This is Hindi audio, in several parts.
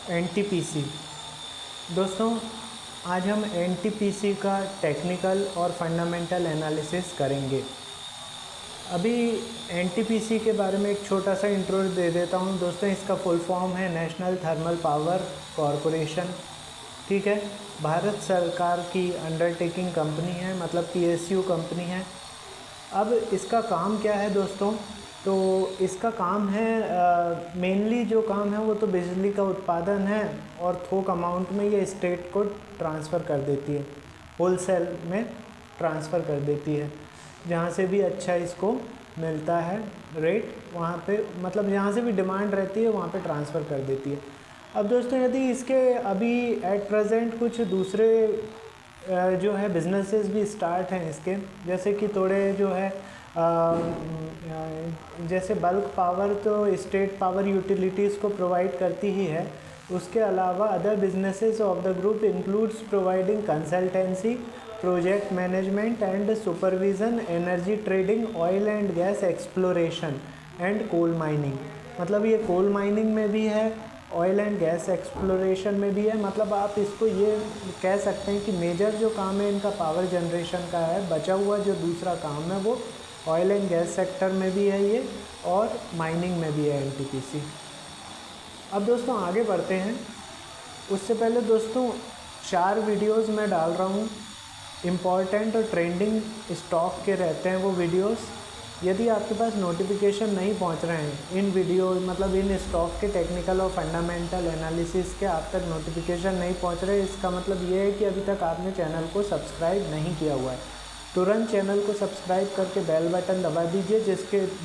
एनटीपीसी। दोस्तों, आज हम एनटीपीसी का टेक्निकल और फंडामेंटल एनालिसिस करेंगे। अभी एनटीपीसी के बारे में एक छोटा सा इंट्रो दे देता हूँ। दोस्तों, इसका फुल फॉर्म है नेशनल थर्मल पावर कॉरपोरेशन। ठीक है, भारत सरकार की अंडरटेकिंग कंपनी है, मतलब पीएसयू कंपनी है। अब इसका काम क्या है दोस्तों? तो इसका काम है, मेनली जो काम है वो तो बिजली का उत्पादन है और थोक अमाउंट में ये स्टेट को ट्रांसफ़र कर देती है, होलसेल में ट्रांसफ़र कर देती है। जहाँ से भी अच्छा इसको मिलता है रेट, वहाँ पे मतलब जहाँ से भी डिमांड रहती है वहाँ पे ट्रांसफ़र कर देती है। अब दोस्तों, यदि इसके अभी एट प्रेजेंट कुछ दूसरे जो है बिजनेसेस भी स्टार्ट हैं इसके, जैसे कि थोड़े जो है जैसे बल्क पावर तो स्टेट पावर यूटिलिटीज़ को प्रोवाइड करती ही है। उसके अलावा other businesses of the group includes providing consultancy, project management and supervision, energy trading, oil and gas exploration and coal mining. मतलब ये कोल माइनिंग में भी है, ऑयल एंड गैस एक्सप्लोरेशन में भी है। मतलब आप इसको ये कह सकते हैं कि मेजर जो काम है इनका पावर जनरेशन का है, बचा हुआ जो दूसरा काम है वो ऑयल एंड गैस सेक्टर में भी है ये, और माइनिंग में भी है एनटीपीसी। अब दोस्तों आगे बढ़ते हैं। उससे पहले दोस्तों 4 वीडियोस मैं डाल रहा हूँ, इम्पॉर्टेंट और ट्रेंडिंग स्टॉक के रहते हैं वो वीडियोस। यदि आपके पास नोटिफिकेशन नहीं पहुंच रहे हैं इन वीडियो, मतलब इन स्टॉक के टेक्निकल और फंडामेंटल एनालिसिस के आप तक नोटिफिकेशन नहीं पहुंच रहे, इसका मतलब ये है कि अभी तक आपने चैनल को सब्सक्राइब नहीं किया हुआ है। तुरंत चैनल को सब्सक्राइब करके बेल बटन दबा दीजिए,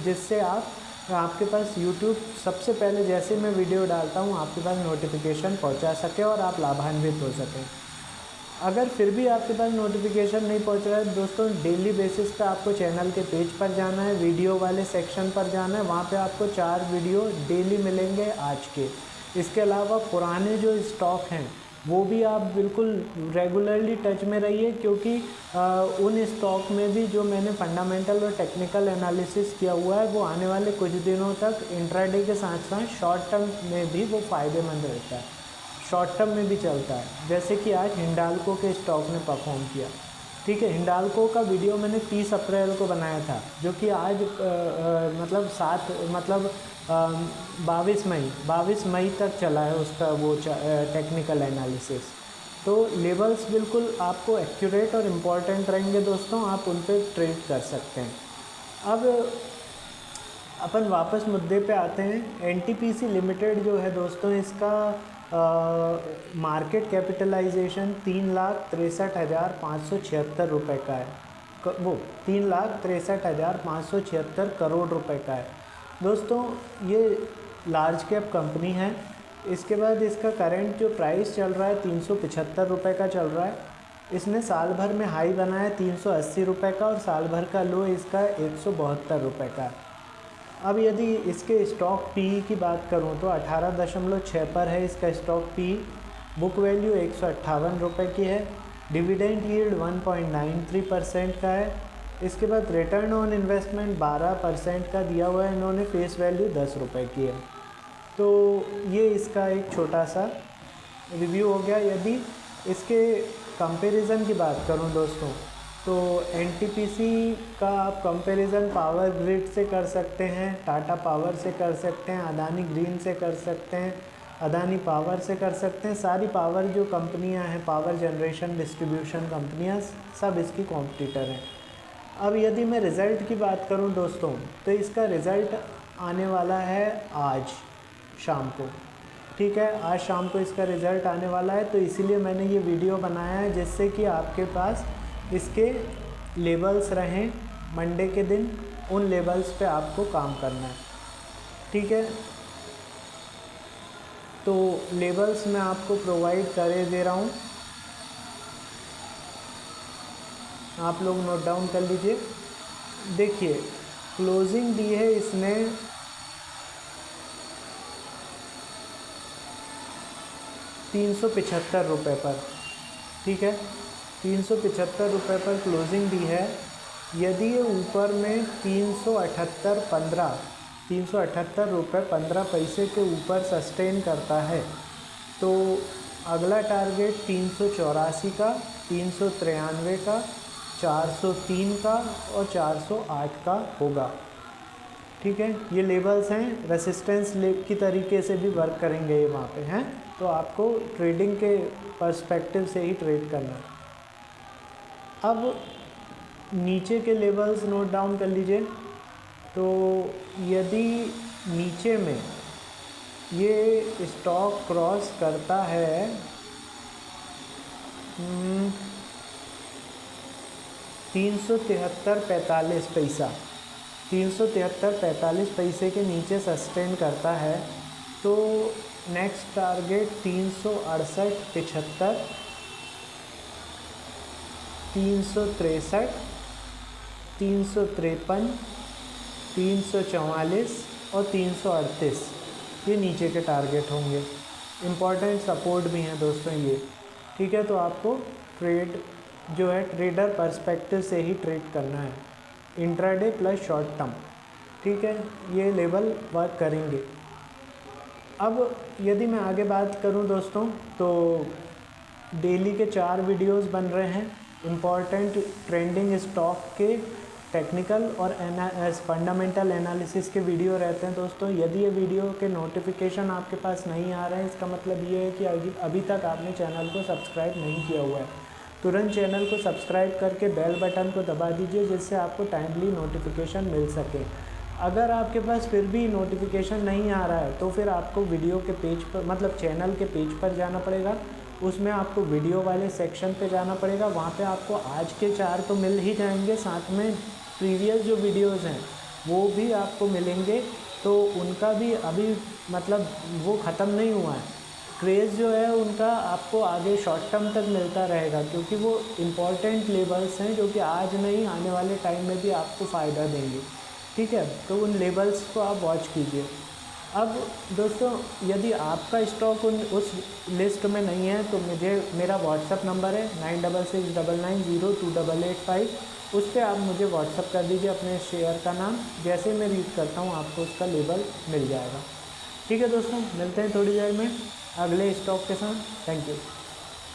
जिससे आपके पास यूट्यूब सबसे पहले जैसे मैं वीडियो डालता हूँ आपके पास नोटिफिकेशन पहुँचा सके और आप लाभान्वित हो सकें। अगर फिर भी आपके पास नोटिफिकेशन नहीं पहुंच रहा है दोस्तों, डेली बेसिस पे आपको चैनल के पेज पर जाना है, वीडियो वाले सेक्शन पर जाना है, वहाँ पे आपको 4 वीडियो डेली मिलेंगे आज के। इसके अलावा पुराने जो स्टॉक हैं वो भी आप बिल्कुल रेगुलरली टच में रहिए, क्योंकि उन स्टॉक में भी जो मैंने फंडामेंटल और टेक्निकल एनालिसिस किया हुआ है वो आने वाले कुछ दिनों तक इंट्राडे के साथ साथ शॉर्ट टर्म में भी वो फ़ायदेमंद रहता है, शॉर्ट टर्म में भी चलता है। जैसे कि आज हिंडाल्को के स्टॉक ने परफॉर्म किया। ठीक है, हिंडाल्को का वीडियो मैंने 30 अप्रैल को बनाया था, जो कि आज मतलब 22 मई तक चला है उसका वो टेक्निकल एनालिसिस। तो लेवल्स बिल्कुल आपको एक्यूरेट और इम्पॉर्टेंट रहेंगे दोस्तों, आप उन पर ट्रेड कर सकते हैं। अब अपन वापस मुद्दे पे आते हैं। एनटीपीसी लिमिटेड जो है दोस्तों, इसका मार्केट कैपिटलाइजेशन 3,63,576 रुपये का है, वो 3,63,576 करोड़ रुपए का है दोस्तों। ये लार्ज कैप कंपनी है। इसके बाद इसका करंट जो प्राइस चल रहा है 375 रुपये का चल रहा है। इसने साल भर में हाई बनाया 380 रुपये का और साल भर का लो इसका 172 रुपये का है। अब यदि इसके स्टॉक पी की बात करूं तो 18.6 पर है इसका स्टॉक पी। बुक वैल्यू 158 रुपये की है। डिविडेंड यील्ड 1.93% का है। इसके बाद रिटर्न ऑन इन्वेस्टमेंट 12% का दिया हुआ है इन्होंने, फेस वैल्यू 10 रुपये की है। तो ये इसका एक छोटा सा रिव्यू हो गया। यदि इसके कंपैरिजन की बात करूं दोस्तों, तो एनटीपीसी का आप कंपैरिजन पावर ग्रिड से कर सकते हैं, टाटा पावर से कर सकते हैं, अदानी ग्रीन से कर सकते हैं, अदानी पावर से कर सकते हैं। सारी पावर जो कंपनियां हैं, पावर जनरेशन डिस्ट्रीब्यूशन कंपनियां, सब इसकी कॉम्पिटिटर हैं। अब यदि मैं रिज़ल्ट की बात करूं दोस्तों, तो इसका रिज़ल्ट आने वाला है आज शाम को। ठीक है, आज शाम को इसका रिज़ल्ट आने वाला है, तो इसीलिए मैंने ये वीडियो बनाया है, जिससे कि आपके पास इसके लेबल्स रहें। मंडे के दिन उन लेबल्स पे आपको काम करना है। ठीक है, तो लेबल्स मैं आपको प्रोवाइड करे दे रहा हूँ, आप लोग नोट डाउन कर लीजिए। देखिए, क्लोजिंग दी है इसने 375 रुपये पर। ठीक है, 375 रुपये पर क्लोजिंग दी है। यदि ये ऊपर में 378 रुपये 15 पैसे के ऊपर सस्टेन करता है तो अगला टारगेट 384 का, 393 का, 403 का और 408 का होगा। ठीक है, ये लेवल्स हैं, रेसिस्टेंस की तरीके से भी वर्क करेंगे ये वहाँ पे हैं। तो आपको ट्रेडिंग के पर्सपेक्टिव से ही ट्रेड करना है। अब नीचे के लेवल्स नोट डाउन कर लीजिए। तो यदि नीचे में ये स्टॉक क्रॉस करता है 373.45 पैसा, 373.45 पैसे के नीचे सस्टेन करता है तो नेक्स्ट टारगेट 368.75, 363, 353, 344 और 338 ये नीचे के टारगेट होंगे। इम्पॉर्टेंट सपोर्ट भी हैं दोस्तों ये। ठीक है, तो आपको ट्रेड जो है ट्रेडर पर्सपेक्टिव से ही ट्रेड करना है, इंट्राडे प्लस शॉर्ट टर्म। ठीक है, ये लेवल वर्क करेंगे। अब यदि मैं आगे बात करूं दोस्तों, तो डेली के 4 वीडियोस बन रहे हैं इम्पॉर्टेंट ट्रेंडिंग स्टॉक के, टेक्निकल और फंडामेंटल एनालिसिस के वीडियो रहते हैं दोस्तों। यदि ये वीडियो के नोटिफिकेशन आपके पास नहीं आ रहे हैं, इसका मतलब ये है कि अभी तक आपने चैनल को सब्सक्राइब नहीं किया हुआ है। तुरंत चैनल को सब्सक्राइब करके बेल बटन को दबा दीजिए, जिससे आपको टाइमली नोटिफिकेशन मिल सके। अगर आपके पास फिर भी नोटिफिकेशन नहीं आ रहा है तो फिर आपको वीडियो के पेज पर, मतलब चैनल के पेज पर जाना पड़ेगा। उसमें आपको वीडियो वाले सेक्शन पे जाना पड़ेगा। वहाँ पे आपको आज के 4 तो मिल ही जाएंगे, साथ में प्रीवियस जो वीडियोज़ हैं वो भी आपको मिलेंगे। तो उनका भी अभी मतलब वो ख़त्म नहीं हुआ है, क्रेज़ जो है उनका आपको आगे शॉर्ट टर्म तक मिलता रहेगा, क्योंकि वो इम्पॉर्टेंट लेवल्स हैं जो कि आज नहीं आने वाले टाइम में भी आपको फ़ायदा देंगे। ठीक है, तो उन लेवल्स को आप वॉच कीजिए। अब दोस्तों यदि आपका स्टॉक उस लिस्ट में नहीं है तो मेरा व्हाट्सअप नंबर है 9669902885, उस पर आप मुझे व्हाट्सअप कर दीजिए अपने शेयर का नाम। जैसे मैं रीड करता हूँ आपको उसका लेबल मिल जाएगा। ठीक है दोस्तों, मिलते हैं थोड़ी देर में अगले स्टॉक के साथ। Thank you.